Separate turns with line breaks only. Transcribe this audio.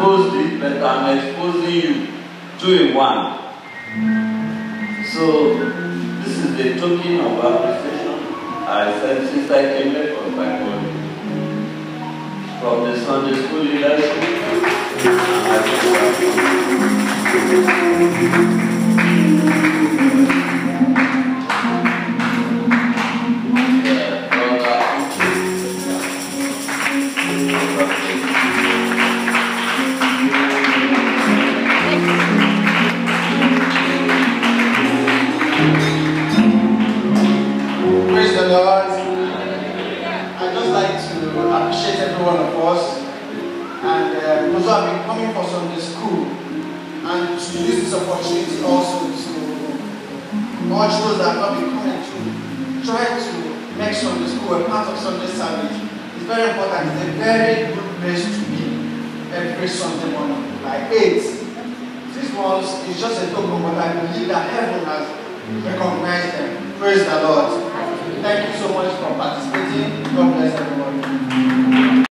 exposed it, but I'm exposing you 2 in 1. So this is the token of appreciation I said since I came back from my body. From the Sunday school leadership,
Praise the Lord. I'd just like to appreciate every one of us and those who have been coming for Sunday school, and to use this opportunity also to urge those that have not been coming to try to make Sunday school a part of Sunday service. It's very important. It's a very good place to be every Sunday morning, like 8. This one is just a token, but I believe that heaven has recognized them. Praise the Lord. Thank you so much for participating. God bless everyone.